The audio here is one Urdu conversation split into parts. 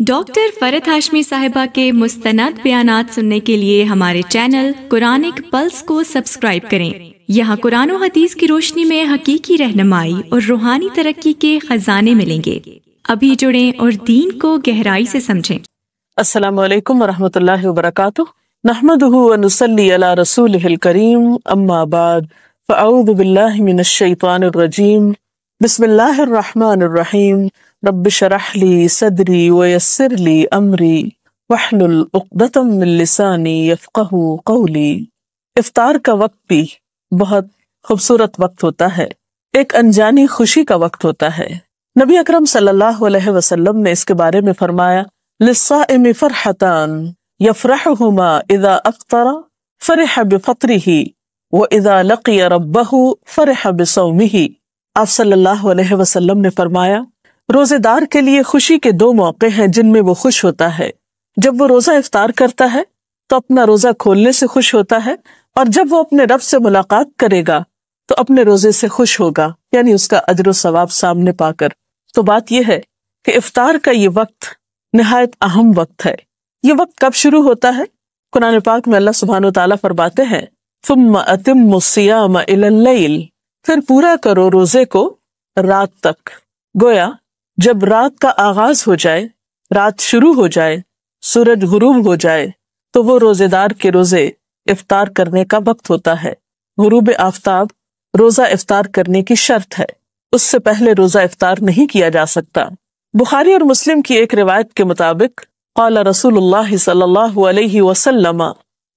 ڈاکٹر فرحت ہاشمی صاحبہ کے مستند بیانات سننے کے لیے ہمارے چینل قرآنک پلس کو سبسکرائب کریں۔ یہاں قرآن و حدیث کی روشنی میں حقیقی رہنمائی اور روحانی ترقی کے خزانے ملیں گے۔ ابھی جڑیں اور دین کو گہرائی سے سمجھیں۔ السلام علیکم ورحمۃ اللہ وبرکاتہ۔ نحمدہ ونصلی علی رسولہ الکریم، اما بعد فاعوذ باللہ من الشیطان الرجیم، بسم اللہ الرحمن الرحیم، رب اشرح لی صدری ویسر لی امری واحلل عقدۃ من لسانی یفقہوا قولی۔ افطار کا وقت بھی بہت خوبصورت وقت ہوتا ہے، ایک انجانی خوشی کا وقت ہوتا ہے۔ نبی اکرم صلی اللہ علیہ وسلم نے اس کے بارے میں فرمایا، للصائم فرحتان یفرحہما اذا افطر فرح بفطرہ واذا لقی ربہ فرح بصومہ۔ آپ صلی اللہ علیہ وسلم نے فرمایا، روزے دار کے لیے خوشی کے دو موقع ہیں جن میں وہ خوش ہوتا ہے۔ جب وہ روزہ افطار کرتا ہے تو اپنا روزہ کھولنے سے خوش ہوتا ہے، اور جب وہ اپنے رب سے ملاقات کرے گا تو اپنے روزے سے خوش ہوگا، یعنی اس کا اجر و ثواب سامنے پا کر۔ تو بات یہ ہے کہ افطار کا یہ وقت نہایت اہم وقت ہے۔ یہ وقت کب شروع ہوتا ہے؟ قرآن پاک میں اللہ سبحانہ و تعالیٰ فرماتے ہیں، ثم اتموا الصیام الی اللیل، پھر پورا کرو روزے کو رات تک۔ گویا جب رات کا آغاز ہو جائے، رات شروع ہو جائے، سورج غروب ہو جائے تو وہ روزے دار کے روزے افطار کرنے کا وقت ہوتا ہے۔ غروب آفتاب روزہ افطار کرنے کی شرط ہے، اس سے پہلے روزہ افطار نہیں کیا جا سکتا۔ بخاری اور مسلم کی ایک روایت کے مطابق قال رسول اللہ صلی اللہ علیہ وسلم،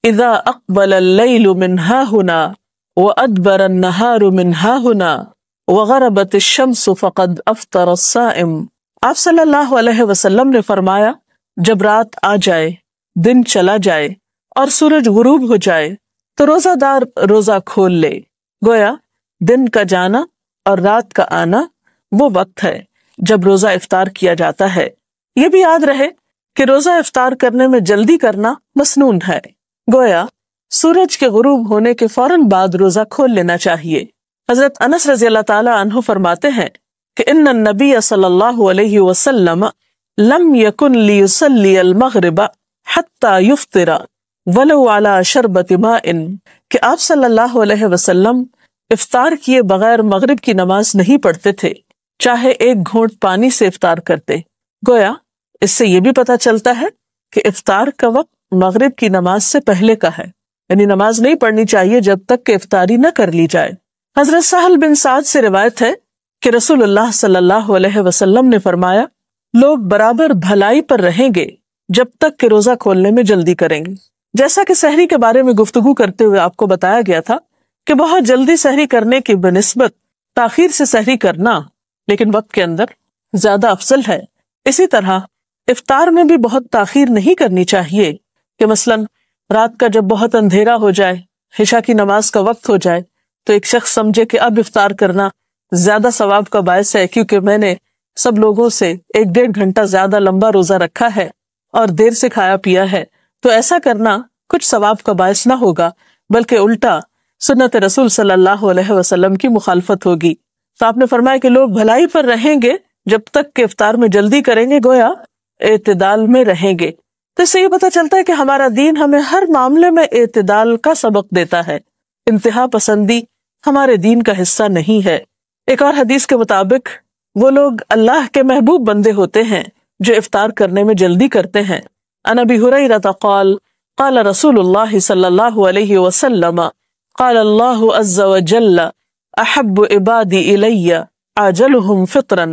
اذا اقبل اللیل من ہاہنا وادبر النہار من ہاہنا وغربت الشمس فقد افطر الصائم۔ آپ صلی اللہ علیہ وسلم نے فرمایا، جب رات آ جائے، دن چلا جائے اور سورج غروب ہو جائے تو روزہ دار روزہ کھول لے۔ گویا دن کا جانا اور رات کا آنا وہ وقت ہے جب روزہ افطار کیا جاتا ہے۔ یہ بھی یاد رہے کہ روزہ افطار کرنے میں جلدی کرنا مسنون ہے۔ گویا سورج کے غروب ہونے کے فوراً بعد روزہ کھول لینا چاہیے۔ حضرت انس رضی اللہ تعالی عنہ فرماتے ہیں کہ ان النبی صلی اللہ علیہ وسلم لم یکن لیصلی المغرب حتی یفطر ولو علی شربۃ ماء، کہ آپ صلی اللہ علیہ وسلم افطار کیے بغیر مغرب کی نماز نہیں پڑھتے تھے، چاہے ایک گھونٹ پانی سے افطار کرتے۔ گویا اس سے یہ بھی پتہ چلتا ہے کہ افطار کا وقت مغرب کی نماز سے پہلے کا ہے، یعنی نماز نہیں پڑھنی چاہیے جب تک کہ افطاری نہ کر لی جائے۔ حضرت سہل بن سعد سے روایت ہے کہ رسول اللہ صلی اللہ علیہ وسلم نے فرمایا، لوگ برابر بھلائی پر رہیں گے جب تک کہ روزہ کھولنے میں جلدی کریں گے۔ جیسا کہ سحری کے بارے میں گفتگو کرتے ہوئے آپ کو بتایا گیا تھا کہ بہت جلدی سحری کرنے کی بنسبت تاخیر سے سحری کرنا لیکن وقت کے اندر زیادہ افضل ہے۔ اسی طرح افطار میں بھی بہت تاخیر نہیں کرنی چاہیے کہ مثلاً رات کا جب بہت اندھیرا ہو جائے، عشاء کی نماز کا وقت ہو جائے تو ایک شخص سمجھے کہ اب افطار کرنا زیادہ ثواب کا باعث ہے کیونکہ میں نے سب لوگوں سے 1-1.5 گھنٹہ زیادہ لمبا روزہ رکھا ہے اور دیر سے کھایا پیا ہے، تو ایسا کرنا کچھ ثواب کا باعث نہ ہوگا بلکہ الٹا سنت رسول صلی اللہ علیہ وسلم کی مخالفت ہوگی۔ تو آپ نے فرمایا کہ لوگ بھلائی پر رہیں گے جب تک کہ افطار میں جلدی کریں گے، گویا اعتدال میں رہیں گے۔ تو اس سے یہ پتہ چلتا ہے کہ ہمارا دین ہمیں ہر معاملے میں اعتدال کا سبق دیتا ہے، انتہا پسندی ہمارے دین کا حصہ نہیں ہے۔ ایک اور حدیث کے مطابق وہ لوگ اللہ کے محبوب بندے ہوتے ہیں جو افطار کرنے میں جلدی کرتے ہیں۔ عن ابی ہریرہ قال قال رسول اللہ صلی اللہ علیہ وسلم قال اللہ عز وجل احب عبادی الی عاجلہم فطرا،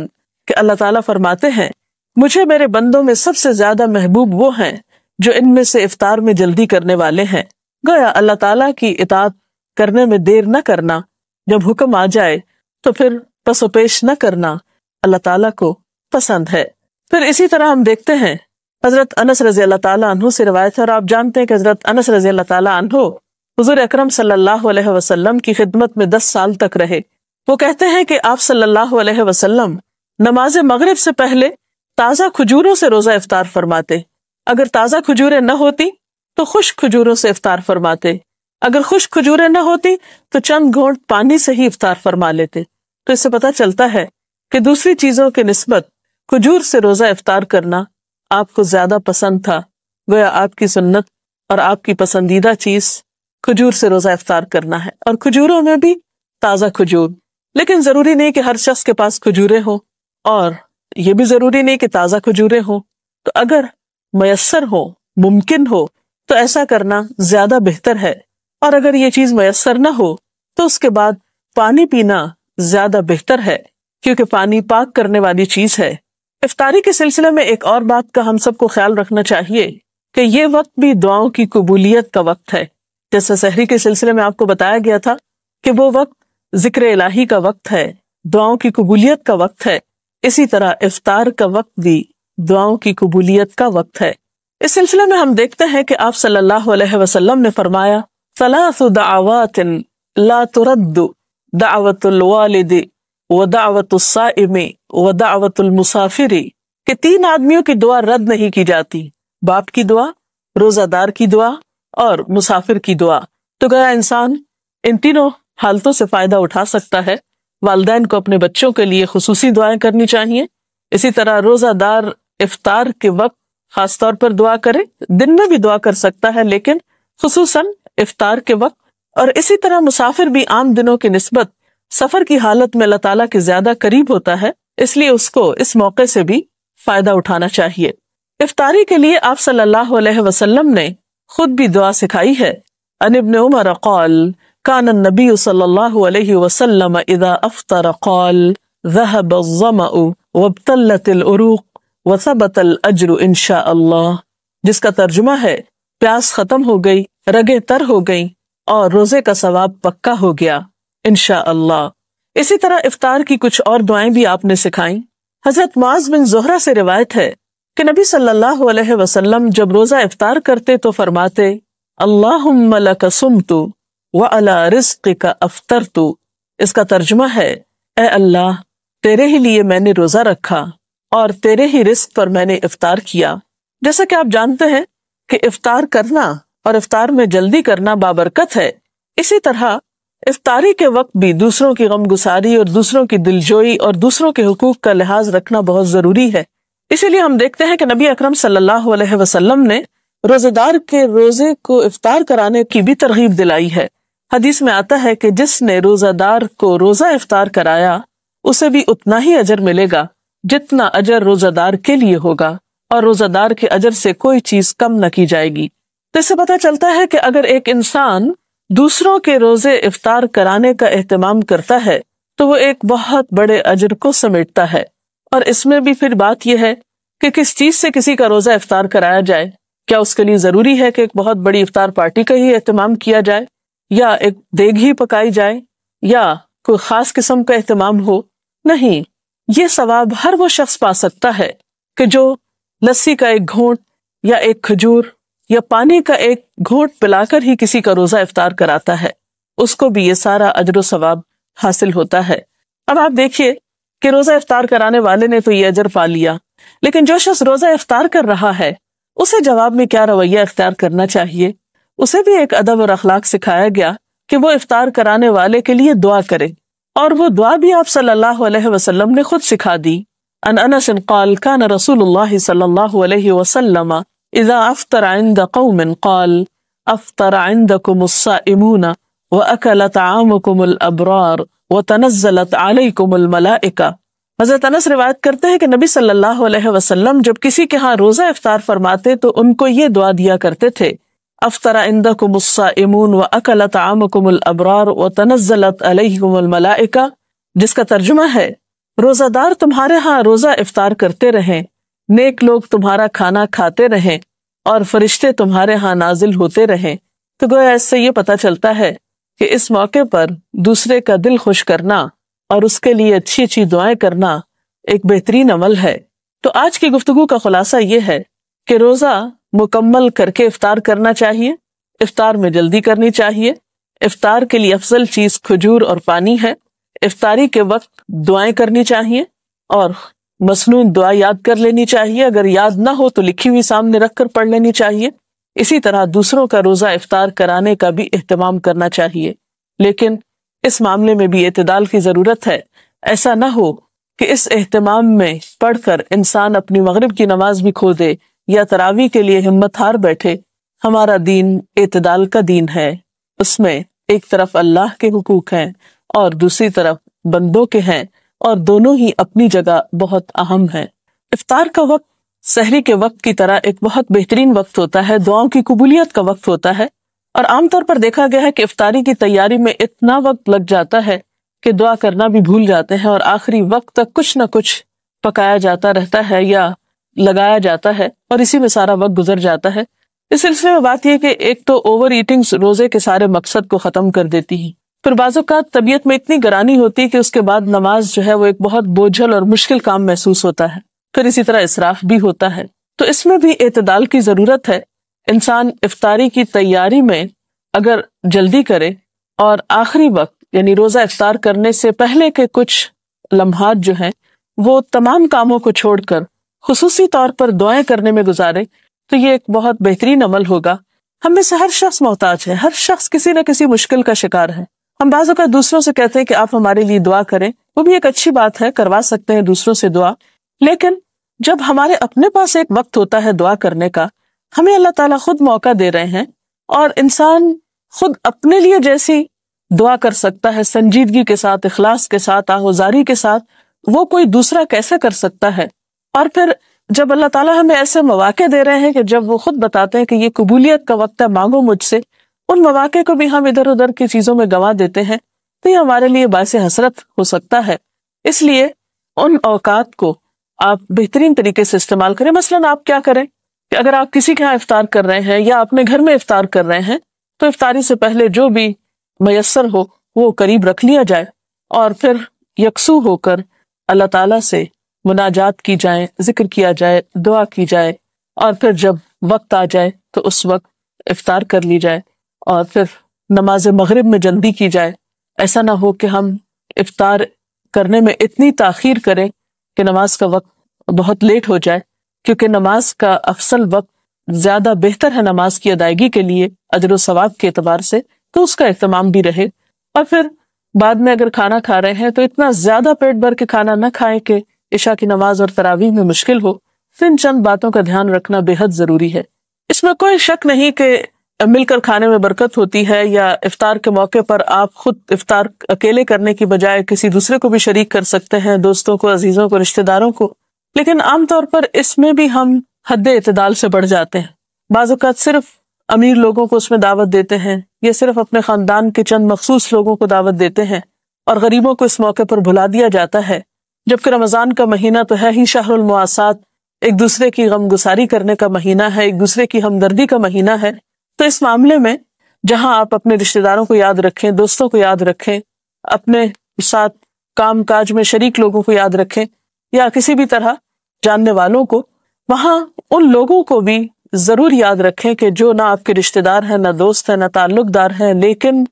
کہ اللہ تعالیٰ فرماتے ہیں مجھے میرے بندوں میں سب سے زیادہ محبوب وہ ہیں جو ان میں سے افطار میں جلدی کرنے والے ہیں۔ گویا اللہ تعالیٰ کی اطاعت کرنے میں دیر نہ کرنا، جب حکم آ جائے تو پھر پس و پیش نہ کرنا اللہ تعالیٰ کو پسند ہے۔ پھر اسی طرح ہم دیکھتے ہیں حضرت انس رضی اللہ تعالیٰ عنہ سے روایت ہے، اور آپ جانتے ہیں کہ حضرت انس رضی اللہ تعالیٰ عنہ حضور اکرم صلی اللہ علیہ وسلم کی خدمت میں 10 سال تک رہے۔ وہ کہتے ہیں کہ آپ صلی اللہ علیہ وسلم نماز مغرب سے پہلے تازہ کھجوروں سے روزہ افطار فرماتے، اگر تازہ کھجوریں نہ ہوتی تو خشک کھجوروں سے افطار فرماتے، اگر خشک کھجوریں نہ ہوتی تو چند گھونٹ پانی سے ہی افطار فرما لیتے۔ تو اس سے پتہ چلتا ہے کہ دوسری چیزوں کے نسبت کھجور سے روزہ افطار کرنا آپ کو زیادہ پسند تھا، گویا آپ کی سنت اور آپ کی پسندیدہ چیز کھجور سے روزہ افطار کرنا ہے، اور کھجوروں میں بھی تازہ کھجور۔ لیکن ضروری نہیں کہ ہر شخص کے پاس کھجوریں ہوں، اور یہ بھی ضروری نہیں کہ تازہ کھجوریں ہوں، تو اگر میسر ہو، ممکن ہو، تو ایسا کرنا زیادہ بہتر ہے، اور اگر یہ چیز میسر نہ ہو تو اس کے بعد پانی پینا زیادہ بہتر ہے، کیونکہ پانی پاک کرنے والی چیز ہے۔ افطاری کے سلسلے میں ایک اور بات کا ہم سب کو خیال رکھنا چاہیے کہ یہ وقت بھی دعاؤں کی قبولیت کا وقت ہے۔ جیسے سحری کے سلسلے میں آپ کو بتایا گیا تھا کہ وہ وقت ذکر الہی کا وقت ہے، دعاؤں کی قبولیت کا وقت ہے، اسی طرح افطار کا وقت بھی دعاؤں کی قبولیت کا وقت ہے۔ اس سلسلے میں ہم دیکھتے ہیں کہ آپ صلی اللہ علیہ وسلم نے فرمایا، ثلاث دعوات لا ترد، دعوت الوالد ودعوت الصائم ودعوت المسافر، کہ 3 آدمیوں کی دعا رد نہیں کی جاتی، باپ کی دعا، روزہ دار کی دعا اور مسافر کی دعا۔ تو گیا انسان ان تینوں حالتوں سے فائدہ اٹھا سکتا ہے۔ والدین کو اپنے بچوں کے لیے خصوصی دعائیں کرنی چاہیے، اسی طرح روزہ دار افطار کے وقت خاص طور پر دعا کرے، دن میں بھی دعا کر سکتا ہے لیکن خصوصاً افطار کے وقت، اور اسی طرح مسافر بھی عام دنوں کی نسبت سفر کی حالت میں اللہ تعالیٰ کے زیادہ قریب ہوتا ہے، اس لیے اس کو اس موقع سے بھی فائدہ اٹھانا چاہیے۔ افطاری کے لیے آپ صلی اللہ علیہ وسلم نے خود بھی دعا سکھائی ہے۔ عن ابن عمر قال كان النبي صلی اللہ علیہ وسلم اذا افطر قال ذهب الظمأ وابتلت العروق وثبت الاجر ان شاء اللہ، جس کا ترجمہ ہے پیاس ختم ہو گئی، رگیں تر ہو گئیں اور روزے کا ثواب پکا ہو گیا انشاءاللہ۔ اسی طرح افطار کی کچھ اور دعائیں بھی آپ نے سکھائیں۔ حضرت معاذ بن زہرہ سے روایت ہے کہ نبی صلی اللہ علیہ وسلم جب روزہ افطار کرتے تو فرماتے، اللہم لک صمت وعلی رزقک افطرت۔ اس کا ترجمہ ہے، اے اللہ، تیرے ہی لیے میں نے روزہ رکھا اور تیرے ہی رزق پر میں نے افطار کیا۔ جیسا کہ آپ جانتے ہیں کہ افطار کرنا اور افطار میں جلدی کرنا بابرکت ہے، اسی طرح افطاری کے وقت بھی دوسروں کی غمگساری اور دوسروں کی دلجوئی اور دوسروں کے حقوق کا لحاظ رکھنا بہت ضروری ہے۔ اسی لیے ہم دیکھتے ہیں کہ نبی اکرم صلی اللہ علیہ وسلم نے روزے دار کے روزے کو افطار کرانے کی بھی ترغیب دلائی ہے۔ حدیث میں آتا ہے کہ جس نے روزہ دار کو روزہ افطار کرایا اسے بھی اتنا ہی اجر ملے گا جتنا اجر روزہ دار کے لیے ہوگا، اور روزہ دار کے اجر سے کوئی چیز کم نہ کی جائے گی۔ تو اس سے پتہ چلتا ہے کہ اگر ایک انسان دوسروں کے روزے افطار کرانے کا اہتمام کرتا ہے تو وہ ایک بہت بڑے اجر کو سمیٹتا ہے۔ اور اس میں بھی پھر بات یہ ہے کہ کس چیز سے کسی کا روزہ افطار کرایا جائے۔ کیا اس کے لیے ضروری ہے کہ ایک بہت بڑی افطار پارٹی کا ہی اہتمام کیا جائے، یا ایک دیگ ہی پکائی جائے، یا کوئی خاص قسم کا اہتمام ہو؟ نہیں، یہ ثواب ہر وہ شخص پا سکتا ہے کہ جو لسی کا ایک گھونٹ یا ایک کھجور یا پانی کا ایک گھونٹ پلا کر ہی کسی کا روزہ افطار کراتا ہے، اس کو بھی یہ سارا اجر و ثواب حاصل ہوتا ہے۔ اب آپ دیکھیے کہ روزہ افطار کرانے والے نے تو یہ اجر پا لیا، لیکن جو شخص روزہ افطار کر رہا ہے اسے جواب میں کیا رویہ اختیار کرنا چاہیے؟ اسے بھی ایک ادب اور اخلاق سکھایا گیا کہ وہ افطار کرانے والے کے لیے دعا کرے، اور وہ دعا بھی آپ صلی اللہ علیہ وسلم نے خود سکھا دی۔ عن انس قال كان رسول اللہ صلی اللہ علیہ وسلم اذا افطر عند قوم قال افطر عندكم الصائمون واكل طعامكم الابرار وتنزلت عليكم الملائکہ۔ حضرت انس روایت کرتے ہیں کہ نبی صلی اللہ علیہ وسلم جب کسی کے ہاں روزہ افطار فرماتے تو ان کو یہ دعا دیا کرتے تھے، افطر عندکم الصائمون واکل طعامکم الابرار وتنزلت علیکم الملائکہ، جس کا ترجمہ ہے روزہ دار تمہارے ہاں روزہ افطار کرتے رہیں، نیک لوگ تمہارا کھانا کھاتے رہیں اور فرشتے تمہارے ہاں نازل ہوتے رہیں۔ تو گویا اس سے یہ پتہ چلتا ہے کہ اس موقع پر دوسرے کا دل خوش کرنا اور اس کے لیے اچھی اچھی دعائیں کرنا ایک بہترین عمل ہے۔ تو آج کی گفتگو کا خلاصہ یہ ہے کہ روزہ مکمل کر کے افطار کرنا چاہیے، افطار میں جلدی کرنی چاہیے، افطار کے لیے افضل چیز کھجور اور پانی ہے، افطاری کے وقت دعائیں کرنی چاہیے اور مسنون دعا یاد کر لینی چاہیے، اگر یاد نہ ہو تو لکھی ہوئی سامنے رکھ کر پڑھ لینی چاہیے۔ اسی طرح دوسروں کا روزہ افطار کرانے کا بھی اہتمام کرنا چاہیے، لیکن اس معاملے میں بھی اعتدال کی ضرورت ہے۔ ایسا نہ ہو کہ اس اہتمام میں پڑھ کر انسان اپنی مغرب کی نماز بھی کھو دے یا تراویح کے لیے ہمت ہار بیٹھے. ہمارا دین اعتدال کا دین ہے. اس میں ایک طرف اللہ کے حقوق ہیں اور دوسری طرف بندوں کے ہیں، اور دونوں ہی اپنی جگہ بہت اہم ہیں. افطار کا وقت سحری کے وقت کی طرح ایک بہت بہترین وقت ہوتا ہے، دعاؤں کی قبولیت کا وقت ہوتا ہے، اور عام طور پر دیکھا گیا ہے کہ افطاری کی تیاری میں اتنا وقت لگ جاتا ہے کہ دعا کرنا بھی بھول جاتے ہیں، اور آخری وقت تک کچھ نہ کچھ پکایا جاتا رہتا ہے یا لگایا جاتا ہے، اور اسی میں سارا وقت گزر جاتا ہے. اس سلسلے میں بات یہ کہ ایک تو اوور ایٹنگ روزے کے سارے مقصد کو ختم کر دیتی ہے، پھر بعض اوقات طبیعت میں اتنی گرانی ہوتی ہے کہ اس کے بعد نماز جو ہے وہ ایک بہت بوجھل اور مشکل کام محسوس ہوتا ہے، پھر اسی طرح اسراف بھی ہوتا ہے. تو اس میں بھی اعتدال کی ضرورت ہے. انسان افطاری کی تیاری میں اگر جلدی کرے اور آخری وقت یعنی روزہ افطار کرنے سے پہلے کے کچھ لمحات جو ہیں وہ تمام کاموں کو چھوڑ کر خصوصی طور پر دعائیں کرنے میں گزارے تو یہ ایک بہت بہترین عمل ہوگا. ہم میں سے ہر شخص محتاج ہے، ہر شخص کسی نہ کسی مشکل کا شکار ہے. ہم بعض اوقات دوسروں سے کہتے ہیں کہ آپ ہمارے لیے دعا کریں، وہ بھی ایک اچھی بات ہے، کروا سکتے ہیں دوسروں سے دعا، لیکن جب ہمارے اپنے پاس ایک وقت ہوتا ہے دعا کرنے کا، ہمیں اللہ تعالیٰ خود موقع دے رہے ہیں، اور انسان خود اپنے لیے جیسی دعا کر سکتا ہے سنجیدگی کے ساتھ، اخلاص کے ساتھ، آہوزاری کے ساتھ، وہ کوئی دوسرا کیسے کر سکتا ہے. اور پھر جب اللہ تعالیٰ ہمیں ایسے مواقع دے رہے ہیں کہ جب وہ خود بتاتے ہیں کہ یہ قبولیت کا وقت ہے، مانگو مجھ سے، ان مواقع کو بھی ہم ادھر ادھر کی چیزوں میں گنوا دیتے ہیں، تو یہ ہمارے لیے باعث حسرت ہو سکتا ہے. اس لیے ان اوقات کو آپ بہترین طریقے سے استعمال کریں. مثلاً آپ کیا کریں کہ اگر آپ کسی کے ہاں افطار کر رہے ہیں یا اپنے گھر میں افطار کر رہے ہیں تو افطاری سے پہلے جو بھی میسر ہو وہ قریب رکھ لیا جائے، اور پھر یکسو ہو کر اللہ تعالیٰ سے مناجات کی جائے، ذکر کیا جائے، دعا کی جائے، اور پھر جب وقت آ جائے تو اس وقت افطار کر لی جائے، اور پھر نماز مغرب میں جلدی کی جائے. ایسا نہ ہو کہ ہم افطار کرنے میں اتنی تاخیر کریں کہ نماز کا وقت بہت لیٹ ہو جائے، کیونکہ نماز کا افضل وقت زیادہ بہتر ہے نماز کی ادائیگی کے لیے اجر و ثواب کے اعتبار سے، تو اس کا اہتمام بھی رہے. اور پھر بعد میں اگر کھانا کھا رہے ہیں تو اتنا زیادہ پیٹ بھر کے کھانا نہ کھائیں کہ عشاء کی نماز اور تراویح میں مشکل ہو. ان چند باتوں کا دھیان رکھنا بے حد ضروری ہے. اس میں کوئی شک نہیں کہ مل کر کھانے میں برکت ہوتی ہے، یا افطار کے موقع پر آپ خود افطار اکیلے کرنے کی بجائے کسی دوسرے کو بھی شریک کر سکتے ہیں، دوستوں کو، عزیزوں کو، رشتہ داروں کو. لیکن عام طور پر اس میں بھی ہم حد اعتدال سے بڑھ جاتے ہیں. بعض اوقات صرف امیر لوگوں کو اس میں دعوت دیتے ہیں، یا صرف اپنے خاندان کے چند مخصوص لوگوں کو دعوت دیتے ہیں، اور غریبوں کو اس موقع پر بھلا دیا جاتا ہے. جبکہ رمضان کا مہینہ تو ہے ہی شہر المواسات، ایک دوسرے کی غم گساری کرنے کا مہینہ ہے، ایک دوسرے کی ہمدردی کا مہینہ ہے. تو اس معاملے میں جہاں آپ اپنے رشتہ داروں کو یاد رکھیں، دوستوں کو یاد رکھیں، اپنے ساتھ کام کاج میں شریک لوگوں کو یاد رکھیں، یا کسی بھی طرح جاننے والوں کو، وہاں ان لوگوں کو بھی ضرور یاد رکھیں کہ جو نہ آپ کے رشتہ دار ہیں، نہ دوست ہیں، نہ تعلق دار ہیں، لیکن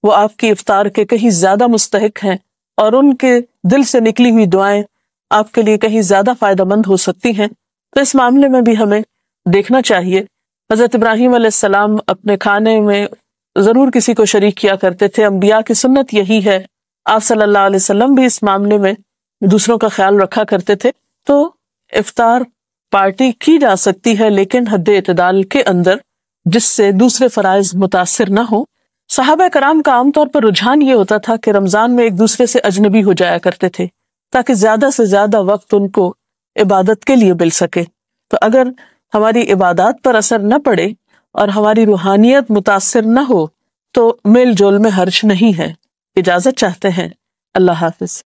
وہ آپ کی افطار کے کہیں زیادہ مستحق ہیں، اور ان کے دل سے نکلی ہوئی دعائیں آپ کے لیے کہیں زیادہ فائدہ مند ہو سکتی ہیں. تو اس معاملے میں بھی ہمیں دیکھنا چاہیے. حضرت ابراہیم علیہ السلام اپنے کھانے میں ضرور کسی کو شریک کیا کرتے تھے، انبیاء کی سنت یہی ہے. آپ صلی اللہ علیہ وسلم بھی اس معاملے میں دوسروں کا خیال رکھا کرتے تھے. تو افطار پارٹی کی جا سکتی ہے، لیکن حد اعتدال کے اندر، جس سے دوسرے فرائض متاثر نہ ہو. صحابہ کرام کا عام طور پر رجحان یہ ہوتا تھا کہ رمضان میں ایک دوسرے سے اجنبی ہو جایا کرتے تھے تاکہ زیادہ سے زیادہ وقت ان کو عبادت کے لیے مل سکے. تو اگر ہماری عبادات پر اثر نہ پڑے اور ہماری روحانیت متاثر نہ ہو تو میل جول میں حرج نہیں ہے. اجازت چاہتے ہیں. اللہ حافظ.